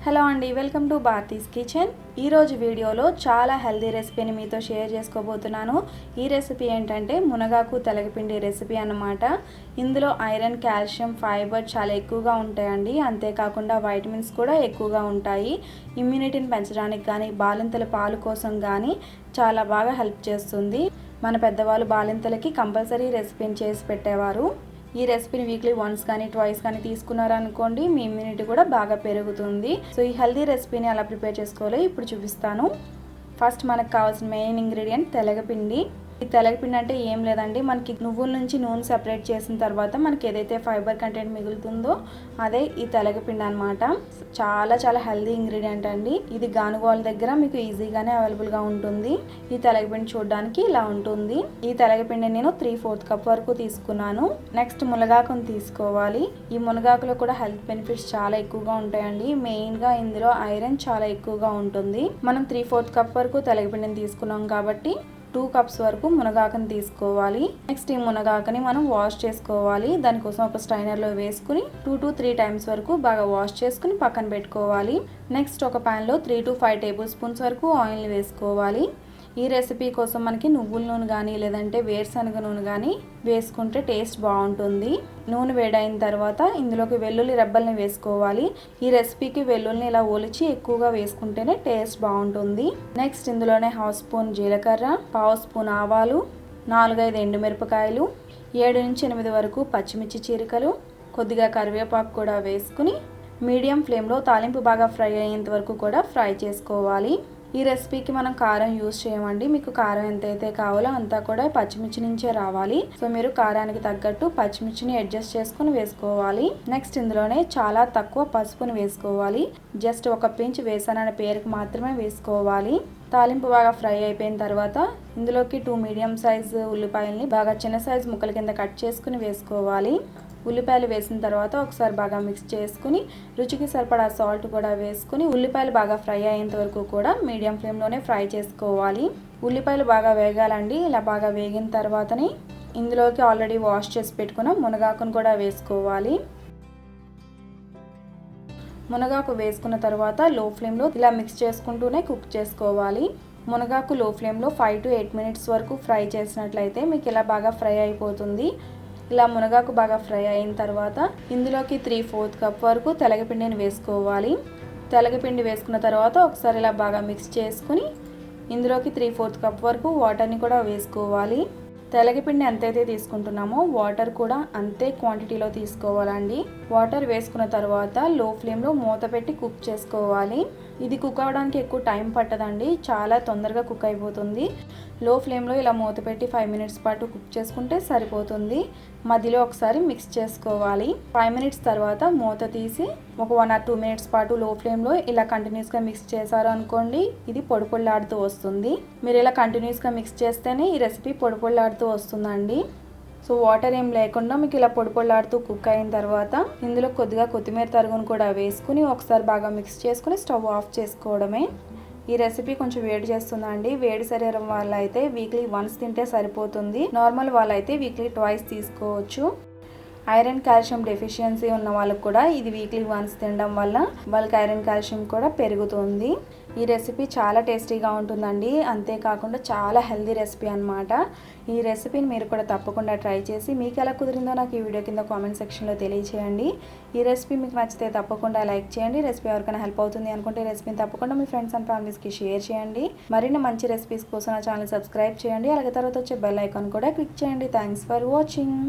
Hello అండి, welcome to Bharati's kitchen. ఈరోజు వీడియోలో చాలా హెల్దీ రెసిపీని మీతో షేర్ చేసుకోబోతున్నాను. ఈ రెసిపీ ఏంటంటే మునగాకు తెలగపిండి రెసిపీ అన్నమాట. ఇందులో ఐరన్, కాల్షియం, ఫైబర్ చాలా ఎక్కువగా ఉంటాయండి. అంతేకాకుండా వైటమిన్స్ కూడా ఎక్కువగా ఉంటాయి. ఇమ్యూనిటీని పెంచడానికి కానీ, బాలింతల పాలు కోసం కానీ చాలా బాగా హెల్ప్ చేస్తుంది. మన పెద్దవాళ్ళు బాలింతలకి కంపల్సరీ రెసిపీని చేసి పెట్టేవారు. ఈ రెసిపీని వీక్లీ వన్స్ కానీ ట్వైస్ కానీ తీసుకున్నారనుకోండి, మీ ఇమ్యూనిటీ కూడా బాగా పెరుగుతుంది. సో ఈ హెల్దీ రెసిపీని ఎలా ప్రిపేర్ చేసుకోవాలో ఇప్పుడు చూపిస్తాను. ఫస్ట్ మనకు కావాల్సిన మెయిన్ ఇంగ్రీడియంట్ తెలగపిండి. ఈ తెలగపిండి అంటే ఏం లేదండి, మనకి నువ్వుల నుంచి నూనె సెపరేట్ చేసిన తర్వాత మనకి ఏదైతే ఫైబర్ కంటెంట్ మిగులుతుందో అదే ఈ తెలగపిండి అనమాట. చాలా చాలా హెల్దీ ఇంగ్రీడియంట్ అండి. ఇది గానుగోల దగ్గర మీకు ఈజీగానే అవైలబుల్గా ఉంటుంది. ఈ తెలగపిండి చూడడానికి ఇలా ఉంటుంది. ఈ తెలగపిండి నేను 3/4 కప్ వరకు తీసుకున్నాను. నెక్స్ట్ మునగాకును తీసుకోవాలి. ఈ మునగాకులో కూడా హెల్త్ బెనిఫిట్స్ చాలా ఎక్కువగా ఉంటాయండి. మెయిన్గా ఇందులో ఐరన్ చాలా ఎక్కువగా ఉంటుంది. మనం 3/4 కప్ వరకు తెలగపిండిని తీసుకున్నాం కాబట్టి 2 కప్స్ వరకు మునగాకుని తీసుకోవాలి. నెక్స్ట్ ఈ మునగాకుని మనం వాష్ చేసుకోవాలి. దానికోసం ఒక స్ట్రైనర్లో వేసుకుని 2 to 3 టైమ్స్ వరకు బాగా వాష్ చేసుకుని పక్కన పెట్టుకోవాలి. నెక్స్ట్ ఒక ప్యాన్లో 3 to 5 టేబుల్ స్పూన్స్ వరకు ఆయిల్ వేసుకోవాలి. ఈ రెసిపీ కోసం మనకి నువ్వుల నూనె కానీ లేదంటే వేరుశనగ నూనె కానీ వేసుకుంటే టేస్ట్ బాగుంటుంది. నూనె వేడైన తర్వాత ఇందులోకి వెల్లుల్లి రెబ్బల్ని వేసుకోవాలి. ఈ రెసిపీకి వెల్లుల్లిని ఇలా ఒలిచి ఎక్కువగా వేసుకుంటేనే టేస్ట్ బాగుంటుంది. నెక్స్ట్ ఇందులోనే 1/2 స్పూన్ జీలకర్ర, 1/2 స్పూన్ ఆవాలు, 4-5 ఎండుమిరపకాయలు, 7 నుంచి 8 వరకు పచ్చిమిర్చి చీరికలు, కొద్దిగా కరివేపాకు కూడా వేసుకుని మీడియం ఫ్లేమ్లో తాలింపు బాగా ఫ్రై అయ్యేంత వరకు కూడా ఫ్రై చేసుకోవాలి. ఈ రెసిపీకి మనం కారం యూజ్ చేయమండి. మీకు కారం ఎంతైతే కావాలో అంతా కూడా పచ్చిమిర్చి నుంచే రావాలి. సో మీరు కారానికి తగ్గట్టు పచ్చిమిర్చిని అడ్జస్ట్ చేసుకుని వేసుకోవాలి. నెక్స్ట్ ఇందులోనే చాలా తక్కువ పసుపుని వేసుకోవాలి. జస్ట్ ఒక పించ్ వేసాననే పేరుకి మాత్రమే వేసుకోవాలి. తాలింపు బాగా ఫ్రై అయిపోయిన తర్వాత ఇందులోకి 2 మీడియం సైజు ఉల్లిపాయల్ని బాగా చిన్న సైజు ముక్కల కింద కట్ చేసుకుని వేసుకోవాలి. ఉల్లిపాయలు వేసిన తర్వాత ఒకసారి బాగా మిక్స్ చేసుకుని రుచికి సరిపడా సాల్ట్ కూడా వేసుకుని ఉల్లిపాయలు బాగా ఫ్రై అయ్యేంత వరకు కూడా మీడియం ఫ్లేమ్లోనే ఫ్రై చేసుకోవాలి. ఉల్లిపాయలు బాగా వేగాలండి. ఇలా బాగా వేగిన తర్వాతనే ఇందులోకి ఆల్రెడీ వాష్ చేసి పెట్టుకున్న మునగాకును కూడా వేసుకోవాలి. మునగాకు వేసుకున్న తర్వాత లో ఫ్లేమ్లో ఇలా మిక్స్ చేసుకుంటూనే కుక్ చేసుకోవాలి. మునగాకు లో ఫ్లేమ్లో 5 to 8 మినిట్స్ వరకు ఫ్రై చేసినట్లయితే మీకు ఇలా బాగా ఫ్రై అయిపోతుంది. ఇలా మునగాకు బాగా ఫ్రై అయిన తర్వాత ఇందులోకి 3/4 కప్ వరకు తెలగపిండిని వేసుకోవాలి. తెలగపిండి వేసుకున్న తర్వాత ఒకసారి ఇలా బాగా మిక్స్ చేసుకుని ఇందులోకి 3/4 కప్ వరకు వాటర్ని కూడా వేసుకోవాలి. తెలగపిండి ఎంతైతే తీసుకుంటున్నామో వాటర్ కూడా అంతే క్వాంటిటీలో తీసుకోవాలండి. వాటర్ వేసుకున్న తర్వాత లో ఫ్లేమ్లో మూత పెట్టి కుక్ చేసుకోవాలి. ఇది కుక్ అవ్వడానికి ఎక్కువ టైం పట్టదండి, చాలా తొందరగా కుక్ అయిపోతుంది. లో ఫ్లేమ్లో ఇలా మూత పెట్టి 5 మినిట్స్ పాటు కుక్ చేసుకుంటే సరిపోతుంది. మధ్యలో ఒకసారి మిక్స్ చేసుకోవాలి. 5 మినిట్స్ తర్వాత మూత తీసి ఒక 1 or 2 మినిట్స్ పాటు లో ఫ్లేమ్లో ఇలా కంటిన్యూస్గా మిక్స్ చేశారు అనుకోండి, ఇది పొడి పొడిలాడుతూ వస్తుంది. మీరు ఇలా కంటిన్యూస్గా మిక్స్ చేస్తేనే ఈ రెసిపీ పొడి పొడిలాడుతూ వస్తుందండి. సో వాటర్ ఏం లేకుండా మీకు ఇలా పొడి పొడిలాడుతూ కుక్ అయిన తర్వాత ఇందులో కొద్దిగా కొత్తిమీర తరుగును కూడా వేసుకుని ఒకసారి బాగా మిక్స్ చేసుకుని స్టవ్ ఆఫ్ చేసుకోవడమే. ఈ రెసిపీ కొంచెం వేడి చేస్తుందండి. వేడి శరీరం వాళ్ళైతే వీక్లీ వన్స్ తింటే సరిపోతుంది. నార్మల్ వాళ్ళైతే వీక్లీ ట్వైస్ తీసుకోవచ్చు. ఐరన్, కాల్షియం డెఫిషియన్సీ ఉన్న వాళ్ళకు కూడా ఇది వీక్లీ వన్స్ తినడం వల్ల వాళ్ళకి ఐరన్, కాల్షియం కూడా పెరుగుతుంది. ఈ రెసిపీ చాలా టేస్టీగా ఉంటుందండి. అంతేకాకుండా చాలా హెల్దీ రెసిపీ అనమాట. ఈ రెసిపీని మీరు కూడా తప్పకుండా ట్రై చేసి మీకు ఎలా కుదిరిందో నాకు ఈ వీడియో కింద కామెంట్ సెక్షన్లో తెలియచేయండి. ఈ రెసిపీ మీకు నచ్చితే తప్పకుండా లైక్ చేయండి. రెసిపీ ఎవరికైనా హెల్ప్ అవుతుంది అనుకుంటే ఈ రెసిపీని తప్పకుండా మీ ఫ్రెండ్స్ అండ్ ఫ్యామిలీస్కి షేర్ చేయండి. మరిన్ని మంచి రెసిపీస్ కోసం నా ఛానల్ సబ్స్క్రైబ్ చేయండి. అలాగే తర్వాత వచ్చే బెల్ ఐకాన్ కూడా క్లిక్ చేయండి. Thanks for watching.